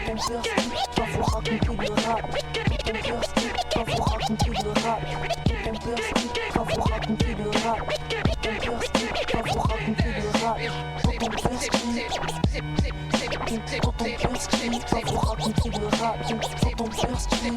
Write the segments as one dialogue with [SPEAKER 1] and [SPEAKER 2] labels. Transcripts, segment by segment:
[SPEAKER 1] ton cœur skip, pas faut raconter le rap. Ton cœur skip, pas faut raconter le rap. Ton cœur skip, pas faut raconter le rap. Ton cœur skip, pas faut raconter le rap. Ton cœur skip, ton cœur skip, pas faut raconter le rap. Ton cœur skip.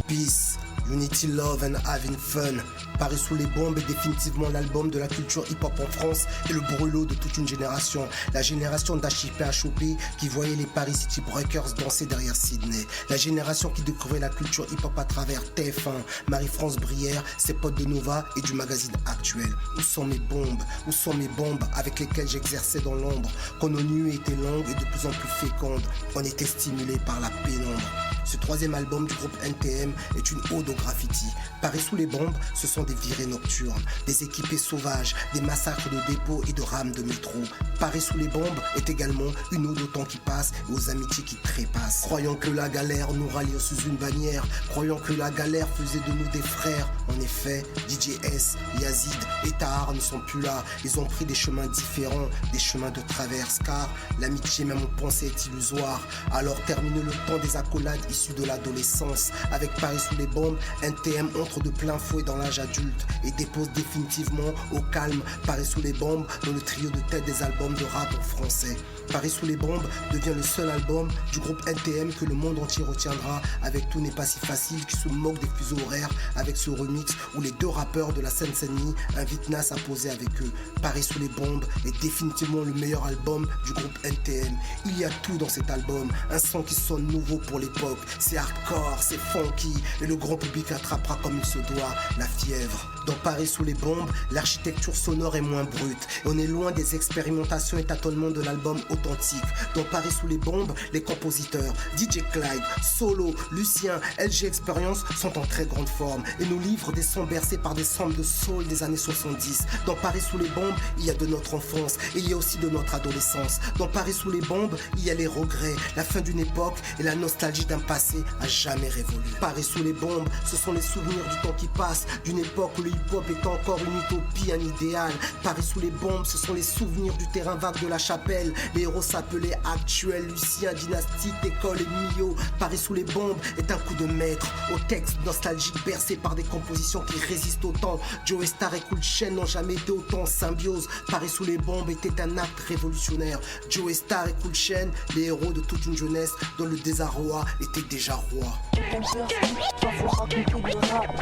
[SPEAKER 2] Peace, unity, love and having fun. Paris sous les bombes est définitivement l'album de la culture hip-hop en France et le brûlot de toute une génération. La génération d'HIP HOP qui voyait les Paris City Breakers danser derrière Sydney. La génération qui découvrait la culture hip-hop à travers TF1, Marie-France Brière, ses potes de Nova et du magazine Actuel. Où sont mes bombes? Où sont mes bombes avec lesquelles j'exerçais dans l'ombre? Quand nos nuits étaient longues et de plus en plus fécondes, on était stimulés par la pénombre. Ce troisième album du groupe NTM est une ode au graffiti. Paris sous les bombes, ce sont des virées nocturnes, des équipés sauvages, des massacres de dépôts et de rames de métro. Paris sous les bombes est également une ode au temps qui passe et aux amitiés qui trépassent. Croyant que la galère nous rallie sous une bannière, croyant que la galère faisait de nous des frères. En effet, DJS, Yazid et Tahar ne sont plus là. Ils ont pris des chemins différents, des chemins de traverse, car l'amitié même on pensait est illusoire. Alors termine le temps des accolades issus de l'adolescence. Avec Paris sous les bombes, NTM entre de plein fouet dans l'âge adulte et dépose définitivement au calme Paris sous les bombes dans le trio de tête des albums de rap en français. Paris sous les bombes devient le seul album du groupe NTM que le monde entier retiendra avec Tout n'est pas si facile qui se moque des fuseaux horaires avec ce remix où les deux rappeurs de la Seine-Saint-Denis invitent Nas à poser avec eux. Paris sous les bombes est définitivement le meilleur album du groupe NTM. Il y a tout dans cet album, un son qui sonne nouveau pour l'époque. C'est hardcore, c'est funky et le grand public attrapera comme il se doit la fièvre. Dans Paris sous les bombes, l'architecture sonore est moins brute et on est loin des expérimentations et tâtonnements de l'album authentique. Dans Paris sous les bombes, les compositeurs DJ Clyde, Solo, Lucien, LG Experience sont en très grande forme et nous livrent des sons bercés par des samples de soul des années 70. Dans Paris sous les bombes, il y a de notre enfance et il y a aussi de notre adolescence. Dans Paris sous les bombes, il y a les regrets, la fin d'une époque et la nostalgie d'un passé à jamais révolu. Paris sous les bombes, ce sont les souvenirs du temps qui passe, d'une époque où le hip-hop est encore une utopie, un idéal. Paris sous les bombes, ce sont les souvenirs du terrain vague de la chapelle. Les héros s'appelaient Actuel, Lucien, Dynastique, École et Mio. Paris sous les bombes est un coup de maître, au texte nostalgique bercé par des compositions qui résistent au temps. Joe Star et Cool Chain n'ont jamais été autant en symbiose. Paris sous les bombes était un acte révolutionnaire. Joe Star et Cool Chain, les héros de toute une jeunesse dont le désarroi était déjà roi.
[SPEAKER 1] Ton cœur skip, pas faut raconter le rap.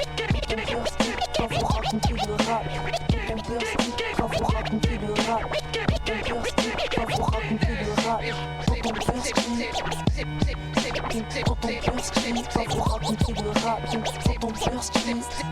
[SPEAKER 1] Ton cœur skip, pas faut raconter le rap. Ton cœur skip, pas faut raconter le rap. Ton cœur skip, pas faut raconter le rap. Ton cœur skip, pas faut raconter le rap. Ton cœur skip.